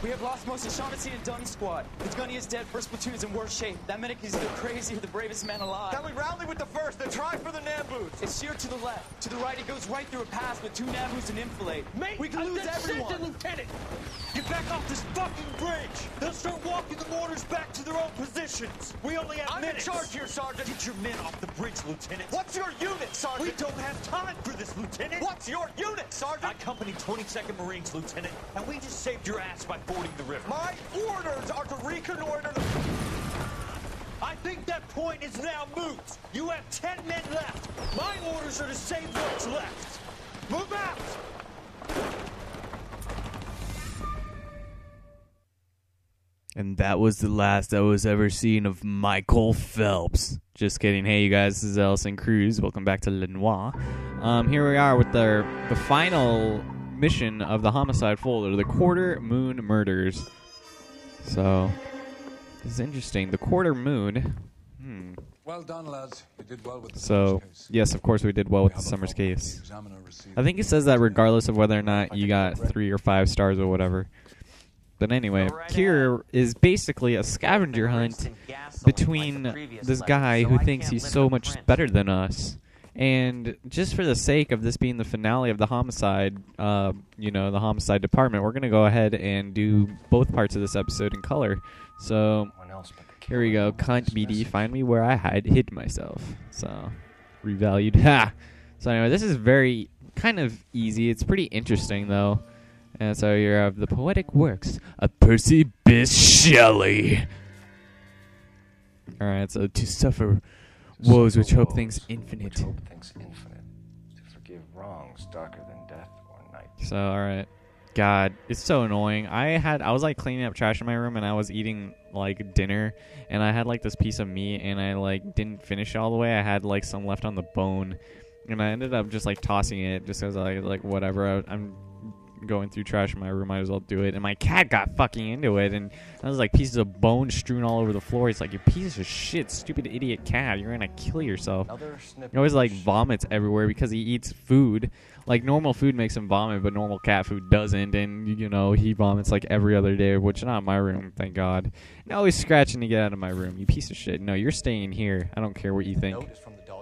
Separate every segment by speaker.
Speaker 1: We have lost most of Shaughnessy and Dunn's squad. The gunny is dead, first platoon's in worse shape. That medic is either crazy or the bravest man alive.
Speaker 2: Can we rally with the first and try for the Nambus?
Speaker 1: It's sheer to the left. To the right, it goes right through a pass with 2 Nambus and infilade.
Speaker 2: Mate,
Speaker 1: we can lose everyone.
Speaker 2: Lieutenant, get back off this fucking bridge. They'll start walking the mortars back to their own positions. We only have minutes. I'm in charge here, Sergeant. Get your men off the bridge, Lieutenant. What's your unit, Sergeant? We don't have time for this, Lieutenant. What's your unit, Sergeant? I company 22nd Marines, Lieutenant, and we just saved your ass by fording the river. My orders are to reconnoiter the... I think that point is now moot. You have 10 men left. My orders are to save what's left. Move out!
Speaker 3: And that was the last I was ever seen of Michael Phelps. Just kidding. Hey, you guys, this is Ellison Cruz. Welcome back to Noire. Here we are with the final mission of the homicide folder, the Quarter Moon Murders. So, this is interesting. The Quarter Moon.
Speaker 4: Well done, lads. You did well with the
Speaker 3: So,
Speaker 4: case.
Speaker 3: yes, of course we did well with the Summers case. I think it says that regardless of whether or not you got 3 or 5 stars or whatever. But anyway, here is basically a scavenger hunt between this guy who thinks he's so much better than us. And just for the sake of this being the finale of the homicide, the homicide department, we're going to go ahead and do both parts of this episode in color. So, here we go. Cunt BD, find me where I hid myself. So, revalued. Ha! So anyway, this is very kind of easy. It's pretty interesting, though. And so you have the poetic works of Percy Bysshe Shelley. Alright, so to suffer woes which hope things infinite.
Speaker 5: To forgive wrongs darker than death or night.
Speaker 3: So, alright. God, it's so annoying. I was like cleaning up trash in my room and I was eating like dinner and I had like this piece of meat and I like didn't finish it all the way. I had like some left on the bone and I ended up just like tossing it just because I like whatever. I'm going through trash in my room, might as well do it. And my cat got fucking into it, and there was like pieces of bone strewn all over the floor. He's like, you piece of shit, stupid idiot cat, you're gonna kill yourself. He always like vomits everywhere because he eats food. Like normal food makes him vomit, but normal cat food doesn't. And he vomits like every other day, which not in my room, thank God. No, he's scratching to get out of my room. You piece of shit. No, you're staying here. I don't care what you think.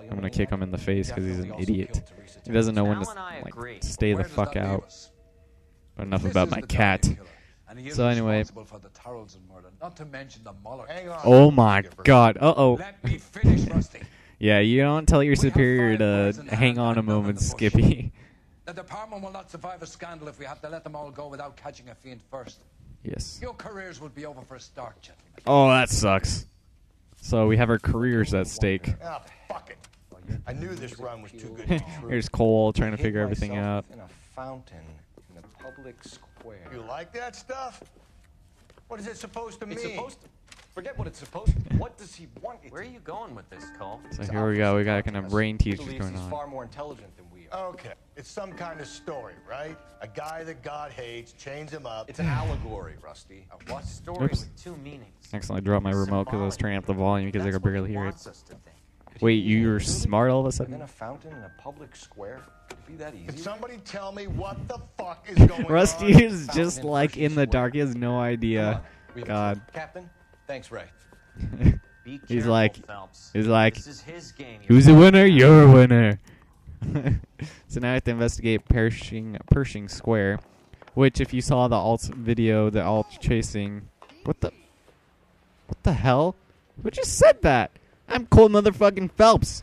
Speaker 3: I'm gonna kick him in the face because he's an idiot. He doesn't know when to like stay the fuck out. Enough about my cat. So anyway. Oh my God. Uh-oh.
Speaker 4: Let me finish, Rusty.
Speaker 3: Yeah, you don't tell your superior to hang on a moment, Skippy.
Speaker 4: The department will not survive a scandal if we have to let them all go without catching a fiend first.
Speaker 3: Yes.
Speaker 4: Your careers will be over for a start, gentlemen.
Speaker 3: Oh, that sucks. So we have our careers at stake.
Speaker 2: Ah, fuck it. I knew this run was too good to be true.
Speaker 3: Here's Cole trying to figure everything out.
Speaker 5: In a fountain in a public square.
Speaker 2: You like that stuff? What is it supposed to mean?
Speaker 5: It's supposed to. Forget what it's supposed to. What does he want?
Speaker 6: Where are you going with this, Cole?
Speaker 3: So here we go. We got kind of brain teachers going
Speaker 5: He's
Speaker 3: on.
Speaker 5: far more intelligent than we are.
Speaker 2: Okay, it's some kind of story, right? A guy that God hates, chains him up.
Speaker 5: It's an allegory, Rusty.
Speaker 6: A what story
Speaker 3: Oops.
Speaker 6: with 2 meanings?
Speaker 3: Accidentally dropped my remote because I was turning up the volume because I could barely hear it.
Speaker 6: Wants us to think.
Speaker 3: Wait, you're smart all of a
Speaker 5: And
Speaker 3: sudden?
Speaker 5: then a fountain in a public square? Could it be that easy?
Speaker 2: Can somebody tell me what the fuck is going on?
Speaker 3: Rusty is just like in the dark. He has no idea. God.
Speaker 5: Captain, thanks, Ray.
Speaker 6: Be
Speaker 3: He's
Speaker 6: careful,
Speaker 3: like,
Speaker 6: Phelps.
Speaker 3: he's like,
Speaker 6: This is his game.
Speaker 3: who's the winner? You're a winner. So now I have to investigate Pershing Square, which if you saw the alt video, the alt chasing, what the hell? Who just said that? I'm Cole motherfucking Phelps.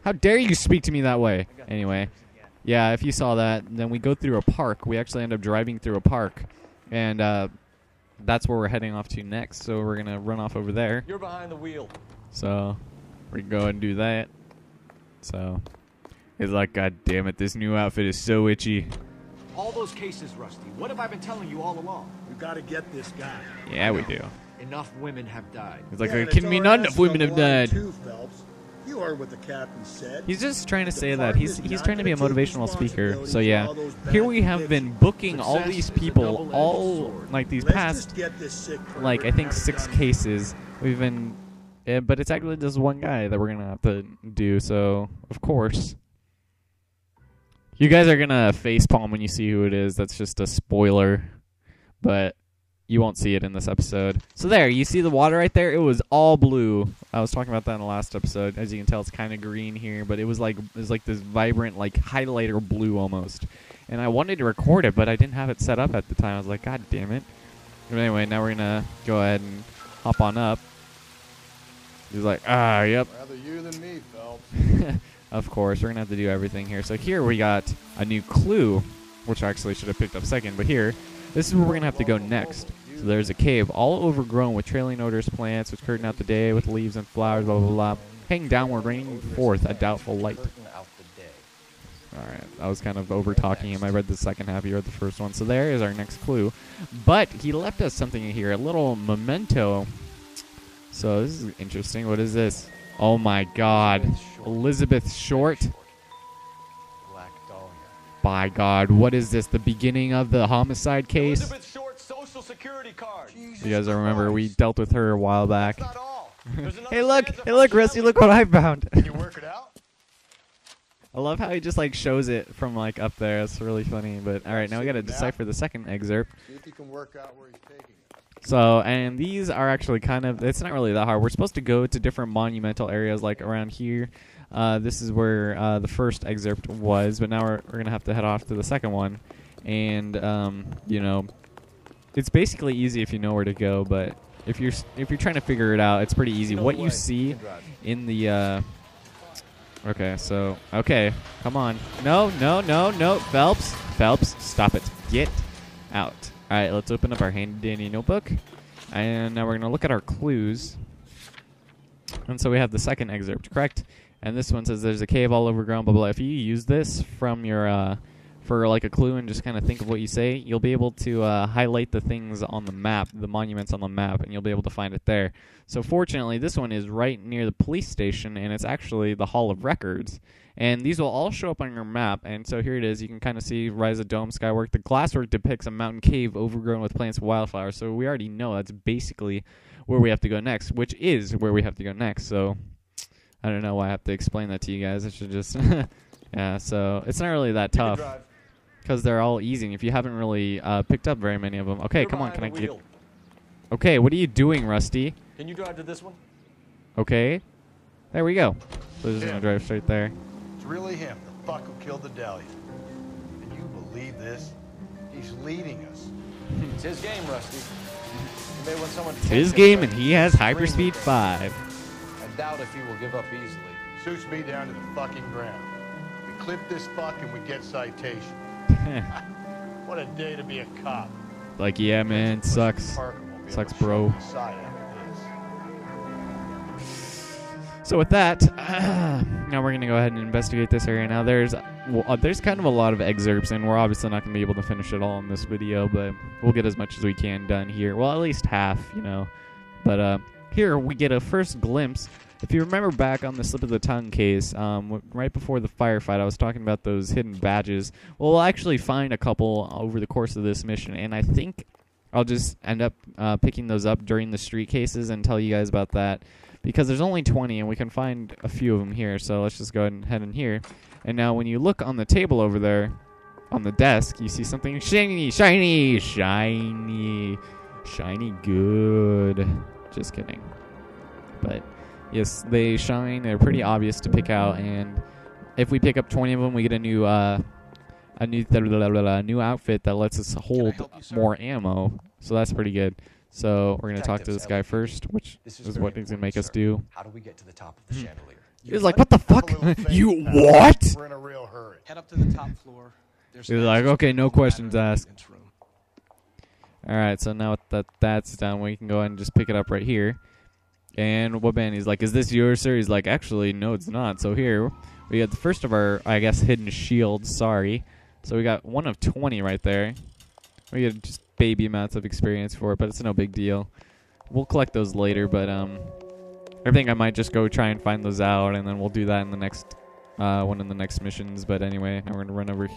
Speaker 3: How dare you speak to me that way? Anyway, yeah, if you saw that, then we go through a park. We actually end up driving through a park, and that's where we're heading off to next. So we're gonna run off over there.
Speaker 5: You're behind the wheel.
Speaker 3: So we can go ahead and do that. So it's like, God damn it, this new outfit is so itchy.
Speaker 7: All those cases, Rusty. What have I been telling you all along?
Speaker 8: We've got to get this guy.
Speaker 3: Yeah, we do.
Speaker 8: Enough women have died.
Speaker 3: He's like, are you kidding me? Not enough women have died.
Speaker 8: Too, Phelps. You heard what the captain said.
Speaker 3: He's just trying to say that. He's trying to be a motivational speaker. So yeah, here we have been booking all these people, all like these past, like I think 6 cases. We've been, but it's actually just one guy that we're gonna have to do. So of course, you guys are gonna facepalm when you see who it is. That's just a spoiler, but you won't see it in this episode. So there, you see the water right there? It was all blue. I was talking about that in the last episode. As you can tell, it's kind of green here, but it was like this vibrant, like highlighter blue almost. And I wanted to record it, but I didn't have it set up at the time. I was like, God damn it. But anyway, now we're gonna go ahead and hop on up. He's like, yep.
Speaker 8: Rather you than me, Phelps.
Speaker 3: Of course, we're gonna have to do everything here. So here we got a new clue, which I actually should have picked up second. But here, this is where we're gonna have to go next. So there's a cave all overgrown with trailing odorous plants, which curtain out the day with leaves and flowers, blah blah blah, hanging downward, raining forth a doubtful light. Alright, I was kind of over talking him. I read the second half, he read the first one. So there is our next clue. But he left us something in here, a little memento. So this is interesting. What is this? Oh my god. Elizabeth Short.
Speaker 5: Black Dahlia.
Speaker 3: By God, what is this? The beginning of the homicide case?
Speaker 2: Elizabeth Short's social security card.
Speaker 3: You guys remember we dealt with her a while back.
Speaker 2: Not all. There's another
Speaker 3: Hey look,
Speaker 2: stanza
Speaker 3: hey look,
Speaker 2: from
Speaker 3: Rusty, look what I found.
Speaker 8: Can you work it out?
Speaker 3: I love how he just like shows it from like up there. It's really funny. But all right, now we gotta decipher the second excerpt.
Speaker 8: See if you can work out where he's taking it.
Speaker 3: So, and these are actually kind of, it's not really that hard. We're supposed to go to different monumental areas like around here. This is where the first excerpt was, but now we're gonna have to head off to the second one. And you know, it's basically easy if you know where to go, but if you're trying to figure it out, it's pretty easy. What you see in the okay, so okay, come on. No, Phelps, stop it. Get out. All right, let's open up our handy-dandy notebook, and now we're gonna look at our clues. And so we have the second excerpt, correct? And this one says there's a cave all overgrown, blah, blah, blah. If you use this from your, for like a clue and just kind of think of what you say, you'll be able to highlight the things on the map, the monuments on the map, and you'll be able to find it there. So fortunately, this one is right near the police station, and it's actually the Hall of Records. And these will all show up on your map, and so here it is. You can kind of see Rise of Dome, Skywork. The glasswork depicts a mountain cave overgrown with plants and wildflowers, so we already know that's basically where we have to go next, which is where we have to go next. So I don't know why I have to explain that to you guys. I should just yeah, so it's not really that tough because they're all easy. If you haven't really picked up very many of them. Okay, come on, can I get... Okay, what are you doing, Rusty?
Speaker 2: Can you drive to this one?
Speaker 3: Okay, there we go. So just gonna drive straight there.
Speaker 8: It's really him, the fuck who killed the Dahlia. Can you believe this? He's leading us.
Speaker 5: It's his game, Rusty. He may want someone to
Speaker 3: It's
Speaker 5: take
Speaker 3: his
Speaker 5: him,
Speaker 3: game,
Speaker 5: but
Speaker 3: and he has
Speaker 5: he's
Speaker 3: hyperspeed
Speaker 5: extremely
Speaker 3: 5.
Speaker 5: I doubt if he will give up easily.
Speaker 8: Shoots me down to the fucking ground. We clip this fuck and we get citation. What a day to be a cop.
Speaker 3: Like, yeah, man, sucks. Sucks, bro. So with that, now we're gonna go ahead and investigate this area. Now there's kind of a lot of excerpts, and we're obviously not gonna be able to finish it all in this video, but we'll get as much as we can done here. Well, at least half, you know. But here we get a first glimpse. If you remember back on the slip of the tongue case, right before the firefight, I was talking about those hidden badges. Well, we'll actually find a couple over the course of this mission, and I think I'll just end up picking those up during the street cases and tell you guys about that. Because there's only 20, and we can find a few of them here, so let's just go ahead and head in here. And now when you look on the table over there, on the desk, you see something shiny, shiny, shiny, shiny good. Just kidding. But yes, they shine. They're pretty obvious to pick out, and if we pick up 20 of them, we get a new new outfit that lets us hold more ammo. So that's pretty good. So we're gonna talk to this guy first, which is what he's gonna make us do.
Speaker 6: How do we get to the top of the chandelier?
Speaker 3: He's like, "What the fuck? You what?"
Speaker 8: We're in a real hurry.
Speaker 7: Head up to the top floor.
Speaker 3: He's like, "Okay, no questions asked." All right, so now that's done, we can go ahead and just pick it up right here. And what man? He's like, "Is this yours, sir?" He's like, "Actually, no, it's not." So here we got the first of our, I guess, hidden shields. Sorry. So we got one of 20 right there. We get just baby amounts of experience for it, but it's no big deal. We'll collect those later, but I think I might just go try and find those out, and then we'll do that in the next one of the next missions. But anyway, now we're gonna run over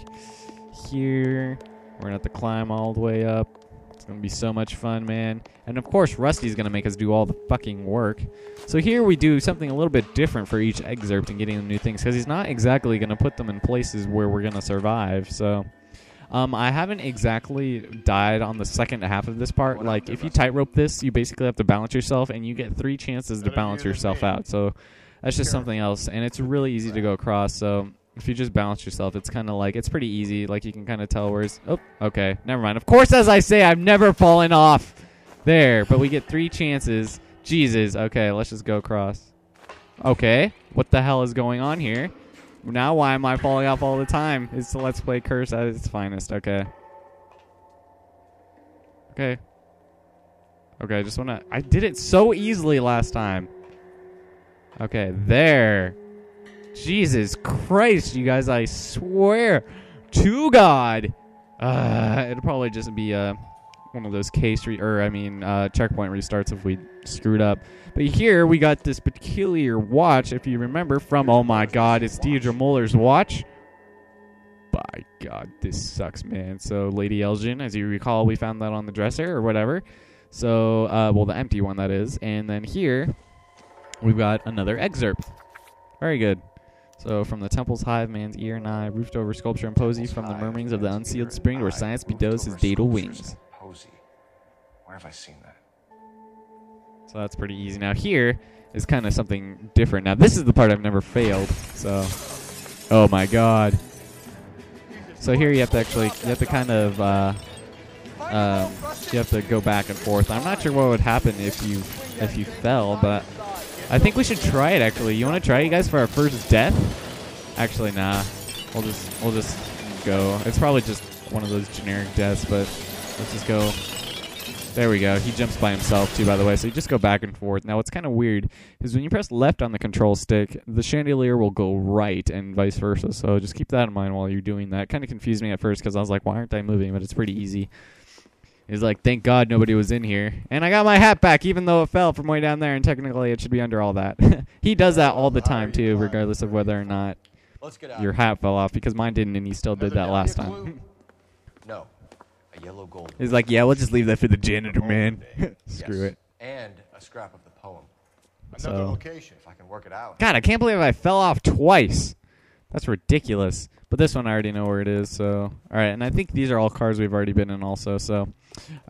Speaker 3: here. We're gonna have to climb all the way up. It's gonna be so much fun, man. And of course, Rusty's gonna make us do all the fucking work. So here we do something a little bit different for each excerpt and getting the new things, because he's not exactly gonna put them in places where we're gonna survive. So I haven't exactly died on the second half of this part. Like, if you tightrope this, you basically have to balance yourself, and you get 3 chances to balance yourself out. So that's just something else, and it's really easy to go across. So if you just balance yourself, it's kind of like, it's pretty easy. Like, you can kind of tell where's, oh, okay, never mind. Of course, as I say, I've never fallen off there, but we get 3 chances. Jesus, okay, let's just go across. Okay, what the hell is going on here? Now why am I falling off all the time? It's the Let's Play curse at its finest. Okay. Okay. Okay, I just want to... I did it so easily last time. Okay, there. Jesus Christ, you guys, I swear to God. It'll probably just be one of those checkpoint restarts if we screwed up. But here we got this peculiar watch, if you remember, from, oh my God, it's Deidre Muller's watch. By God, this sucks, man. So Lady Elgin, as you recall, we found that on the dresser or whatever. So, well, the empty one, that is. And then here we've got another excerpt. Very good. So, from the temple's hive, man's ear and eye, roofed over sculpture and posy, from the murmurings of the unsealed spring where science bedows his dædal wings.
Speaker 5: Where have I seen that?
Speaker 3: So that's pretty easy. Now here is kind of something different. Now this is the part I've never failed. So, oh my God. So here you have to actually, you have to kind of, you have to go back and forth. I'm not sure what would happen if you fell, but I think we should try it actually. You want to try it, you guys, for our first death? Actually, nah. We'll just go. It's probably just one of those generic deaths, but let's just go. There we go. He jumps by himself, too, by the way. So you just go back and forth. Now, what's kind of weird is when you press left on the control stick, the chandelier will go right and vice versa. So just keep that in mind while you're doing that. Kind of confused me at first because I was like, why aren't I moving? But it's pretty easy. It's like, thank God nobody was in here. And I got my hat back, even though it fell from way down there. And technically, it should be under all that. He does that all the time, too, regardless of whether or not your hat fell off. Because mine didn't, and he still did that last time.
Speaker 6: No. Yellow gold.
Speaker 3: He's like, yeah, we'll just leave that for the janitor, man. Screw it.
Speaker 6: And a scrap of the poem.
Speaker 8: Another location.
Speaker 6: If I can work it out.
Speaker 3: God, I can't believe I fell off twice. That's ridiculous. But this one I already know where it is. So, all right, and I think these are all cars we've already been in also. So,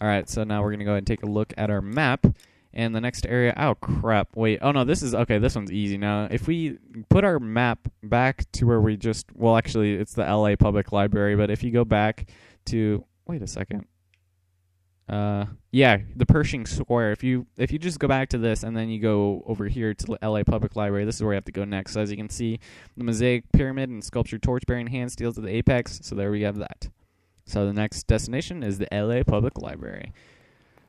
Speaker 3: all right, so now we're gonna go ahead and take a look at our map. And the next area, oh crap, wait, oh no, this is, okay, this one's easy. Now, if we put our map back to where we just, well, actually, it's the LA Public Library, but if you go back to, wait a second. Yeah, the Pershing Square. If you just go back to this and then you go over here to the LA Public Library, this is where you have to go next. So as you can see, the mosaic pyramid and sculptured torch-bearing hand steals to the apex. So there we have that. So the next destination is the LA Public Library.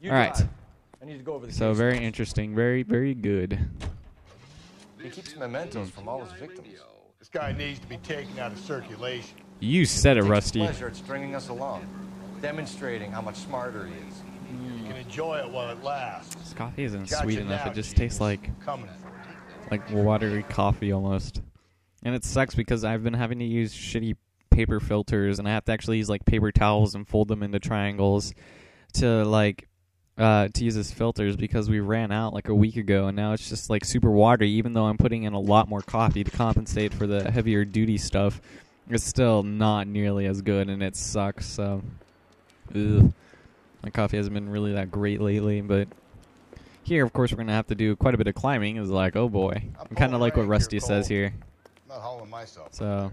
Speaker 3: All right.
Speaker 6: I need to go over the
Speaker 3: so very interesting, very, very good.
Speaker 6: He keeps mementos from all his victims.
Speaker 8: This guy needs to be taken out of circulation.
Speaker 3: You said it, Rusty.
Speaker 6: Pleasure at stringing us along, demonstrating how much smarter he is.
Speaker 8: You can enjoy it while it lasts.
Speaker 3: This coffee isn't sweet enough. It just tastes like watery coffee almost. And it sucks because I've been having to use shitty paper filters, and I have to actually use like paper towels and fold them into triangles to like to use as filters because we ran out like a week ago, and now it's just like super watery. Even though I'm putting in a lot more coffee to compensate for the heavier duty stuff, it's still not nearly as good, and it sucks. So, ugh. My coffee hasn't been really that great lately, but here, of course, we're gonna have to do quite a bit of climbing. It's like, oh boy, I'm kind of like what Rusty says here.
Speaker 8: I'm not hauling myself.
Speaker 3: So,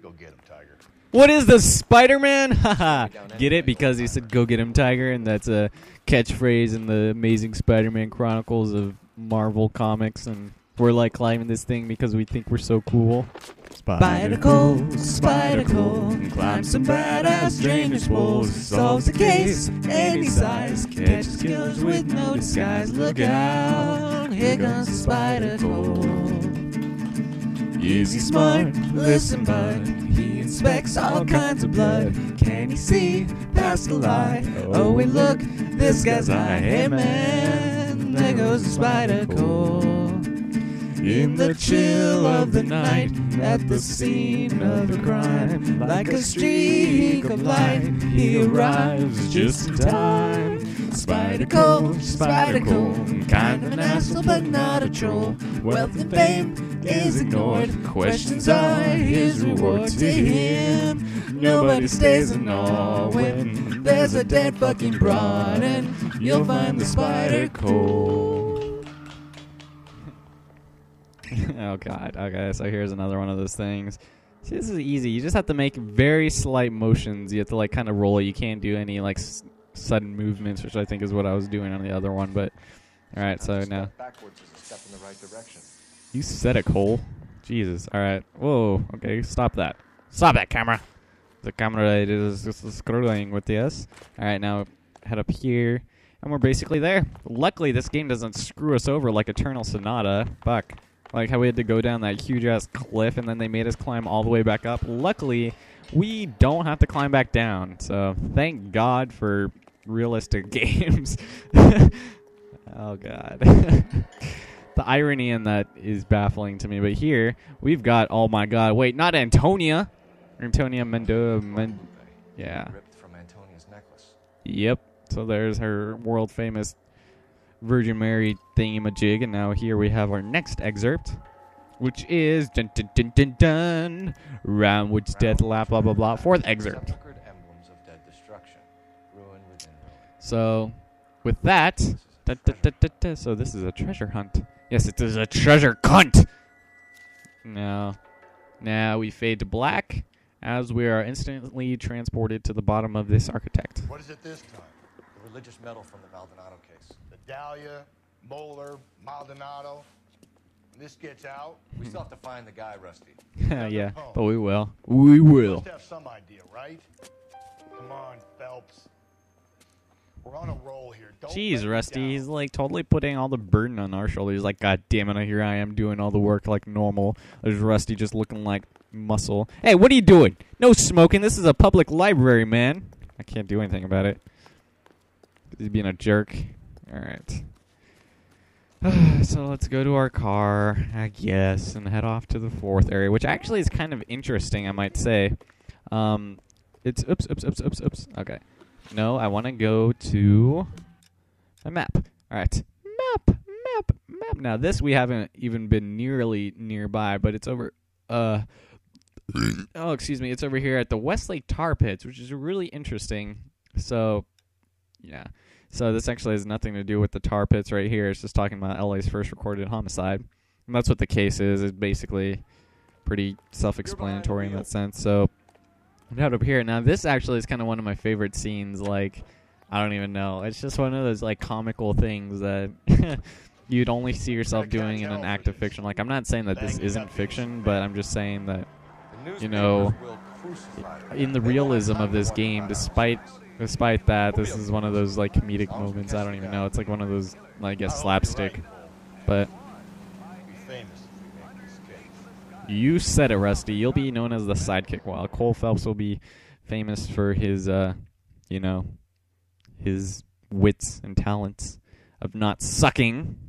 Speaker 8: go get him, Tiger.
Speaker 3: What is this, Spiderman? Haha, get it? Because he said, "Go get him, Tiger," and that's a catchphrase in the Amazing Spider-Man Chronicles of Marvel Comics, and we're like climbing this thing because we think we're so cool.
Speaker 9: Spider-Cole, Spider-Cole, climb some badass stranger's walls, solves the case any size, catches killers with no disguise. Look out, here comes the Spider-Cole. Is he smart? Listen, bud, he inspects all kinds of blood. Can he see past the lie? Oh wait, look, this guy's high. Hey man, there goes the Spider-Cole. In the chill of the night, at the scene of the crime, like a streak of light, he arrives just in time. Spider-Cole, Spider-Cole, kind of an asshole but not a troll. Wealth and fame is ignored, questions are his reward to him. Nobody stays in awe when there's a dead fucking broad, and you'll find the spider cold.
Speaker 3: Oh god. Okay, so here's another one of those things. See, this is easy. You just have to make very slight motions. You have to like kind of roll it. You can't do any like sudden movements, which I think is what I was doing on the other one. But all right, so now
Speaker 5: backwards is a step in the right direction.
Speaker 3: you said it, Cole. Jesus. All right. Whoa. Okay. Stop that. Stop that camera. The camera is just screwing with this. All right. Now head up here, and we're basically there. Luckily, this game doesn't screw us over like Eternal Sonata. Fuck. Like how we had to go down that huge-ass cliff, and then they made us climb all the way back up. Luckily, we don't have to climb back down. So thank God for realistic games. Oh, God. The irony in that is baffling to me. But here, we've got, oh, my God. Wait, not Antonia. Antonia Mendoza. Yeah.
Speaker 6: Ripped from Antonia's necklace.
Speaker 3: Yep. So there's her world-famous Virgin Mary thingamajig, and now here we have our next excerpt, which is dun dun dun dun dun Roundwood's death lap, blah blah blah. Fourth excerpt.
Speaker 6: Emblems of dead destruction, ruin within ruin.
Speaker 3: So, with that, so this is a treasure hunt. Yes, it is a treasure hunt. Now we fade to black as we are instantly transported to the bottom of this architect.
Speaker 8: What is it this time?
Speaker 6: The religious medal from the Maldonado case.
Speaker 8: The Dahlia, Moeller, Maldonado. When this gets out,
Speaker 6: We still have to find the guy, Rusty.
Speaker 3: Yeah, but we will. We will.
Speaker 8: must have some idea, right? Come on, Phelps. We're on a roll here. Don't let
Speaker 3: Jeez,
Speaker 8: me
Speaker 3: Rusty,
Speaker 8: down.
Speaker 3: he's like totally putting all the burden on our shoulders. Like, God damn it, here I am doing all the work like normal. There's Rusty just looking like muscle. Hey, what are you doing? No smoking. This is a public library, man. I can't do anything about it. He's being a jerk. All right. So let's go to our car, I guess, and head off to the fourth area, which actually is kind of interesting, I might say. It's oops. Okay. No, I want to go to a map. All right. Map. Now, this we haven't even been nearly nearby, but it's over... oh, excuse me. It's over here at the Westlake Tar Pits, which is really interesting. So, yeah. So this actually has nothing to do with the tar pits right here. It's just talking about LA's first recorded homicide. And that's what the case is. It's basically pretty self-explanatory in that sense. So I'm out up here. Now this actually is kind of one of my favorite scenes. Like, I don't even know. It's just one of those like comical things that you'd only see yourself doing in an act of fiction. Like, I'm not saying that this isn't fiction, but I'm just saying that, you know, in the realism of this game, despite that, this is one of those like comedic moments. I don't even know. It's like one of those, I guess, slapstick. But you said it, Rusty. You'll be known as the sidekick, while Cole Phelps will be famous for his, you know, his wits and talents of not sucking.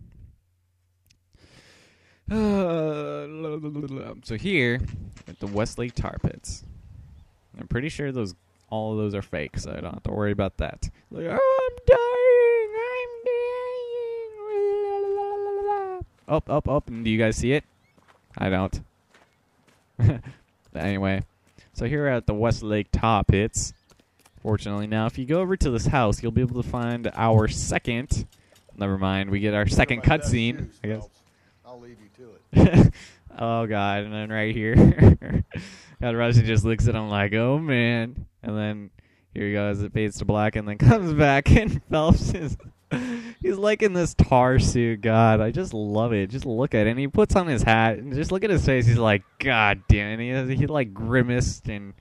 Speaker 3: So here at the Westlake Tar Pits, I'm pretty sure all of those are fake, so I don't have to worry about that. Like, oh, I'm dying. Up. Do you guys see it? I don't. Anyway, so here at the Westlake Tar Pits, fortunately, now if you go over to this house, you'll be able to find our second. Never mind, we get our second cutscene, I guess.
Speaker 8: I'll leave you to it.
Speaker 3: Oh God! And then right here, God, Rusty just looks at him like, "Oh man!" And then here he goes. It fades to black, and then comes back, and Phelps he's like in this tar suit. God, I just love it. Just look at it. And he puts on his hat, and just look at his face. He's like, "God damn it!" And he like grimaced, and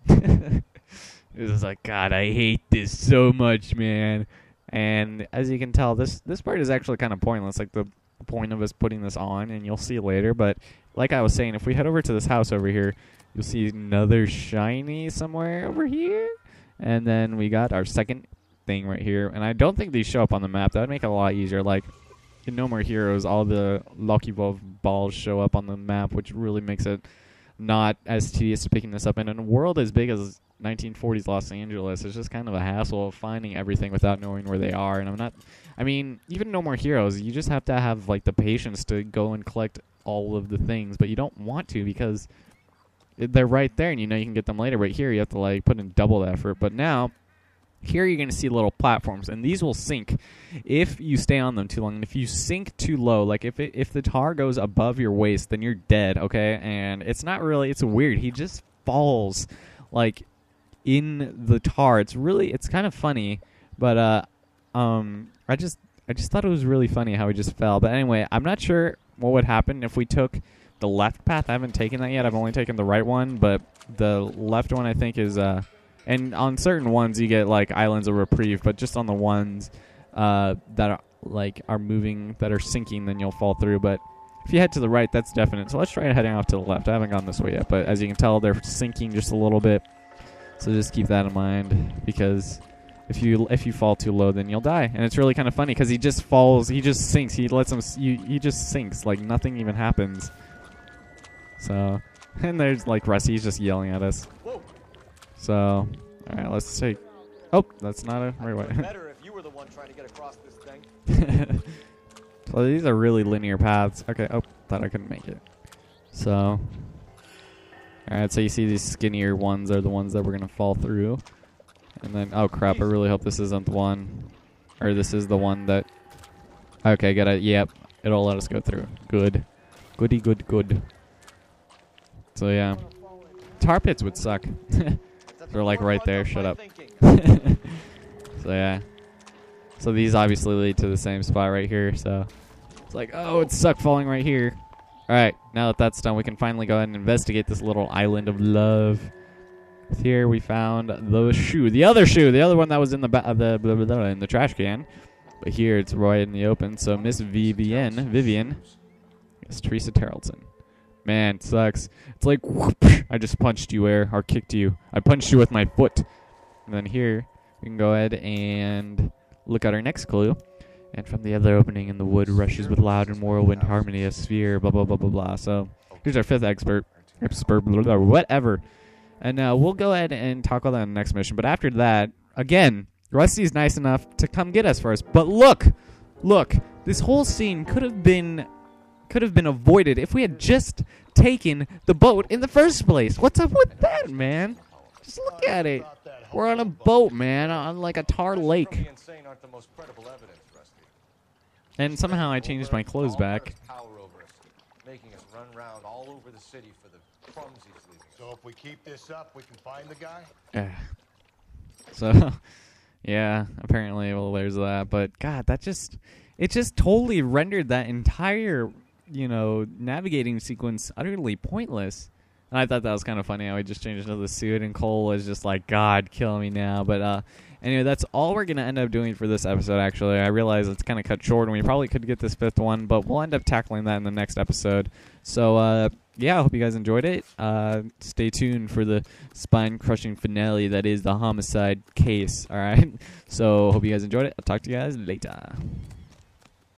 Speaker 3: he was like, "God, I hate this so much, man." And as you can tell, this part is actually kind of pointless. Like the point of us putting this on, and you'll see later. But like I was saying, if we head over to this house over here, you'll see another shiny somewhere over here. And then we got our second thing right here. And I don't think these show up on the map. That would make it a lot easier. Like in No More Heroes, all the Lucky Wolf balls show up on the map, which really makes it not as tedious to picking this up. And in a world as big as 1940s Los Angeles, it's just kind of a hassle of finding everything without knowing where they are. And I mean, even No More Heroes, you just have to have like the patience to go and collect all of the things, but you don't want to because they're right there, and you know you can get them later. But here you have to like put in double the effort. But now, here you're going to see little platforms, and these will sink if you stay on them too long. And if you sink too low, like if the tar goes above your waist, then you're dead, okay? And it's not really, it's weird. He just falls, like, in the tar. It's kind of funny, but I just thought it was really funny how he just fell. But anyway, I'm not sure what would happen if we took the left path. I haven't taken that yet. I've only taken the right one, but the left one I think is and on certain ones you get like islands of reprieve, but just on the ones that are moving, that are sinking, then you'll fall through. But if you head to the right, that's definite. So let's try heading off to the left. I haven't gone this way yet, but as you can tell, they're sinking just a little bit. So just keep that in mind, because if you fall too low, then you'll die. And it's really kind of funny because he just falls, he just sinks. He lets him. He just sinks, like nothing even happens. So, and there's like Rusty. He's just yelling at us.
Speaker 6: Whoa.
Speaker 3: So, all right, let's take. Oh, that's not a right way.
Speaker 6: Better if you were the one trying to get across this thing.
Speaker 3: So these are really linear paths. Okay. Oh, thought I couldn't make it. So. Alright, so you see these skinnier ones are the ones that we're going to fall through. And then, oh crap, I really hope this isn't the one. Or this is the one that... Okay, got it. Yep, it'll let us go through. Good. Goody, good, good. So yeah. Tar pits would suck. They're like right there, shut up. So yeah. So these obviously lead to the same spot right here, so... It's like, oh, it sucked falling right here. Alright, now that that's done, we can finally go ahead and investigate this little island of love. Here we found the shoe. The other one that was in the in the trash can. But here it's right in the open. So Miss Vivian. It's Teresa Tarleton. Man, it sucks. It's like, whoosh, I just punched you or kicked you. I punched you with my foot. And then here, we can go ahead and look at our next clue. And from the other opening in the wood rushes with loud and whirlwind harmony a sphere, blah, blah, blah, blah, blah. So here's our fifth expert, blah, blah, blah, whatever. And we'll go ahead and talk about that in the next mission. But after that, again, Rusty's nice enough to come get us first. But look, this whole scene could have been avoided if we had just taken the boat in the first place. What's up with that, man? Just look at it. We're on a boat, man, on like a tar lake. And somehow I changed my clothes back.
Speaker 6: Making us run around all over the city for the crumbs he's leaving.
Speaker 8: So if we keep this up, we can find the guy?
Speaker 3: Yeah. So, yeah, apparently, well, there's that. But, God, it just totally rendered that entire, navigating sequence utterly pointless. And I thought that was kind of funny how he just changed into the suit, and Cole was just like, God, kill me now. But anyway, that's all we're going to end up doing for this episode, actually. I realize it's kind of cut short, and we probably could get this fifth one, but we'll end up tackling that in the next episode. So, yeah, I hope you guys enjoyed it. Stay tuned for the spine-crushing finale that is the homicide case, all right? So, hope you guys enjoyed it. I'll talk to you guys later.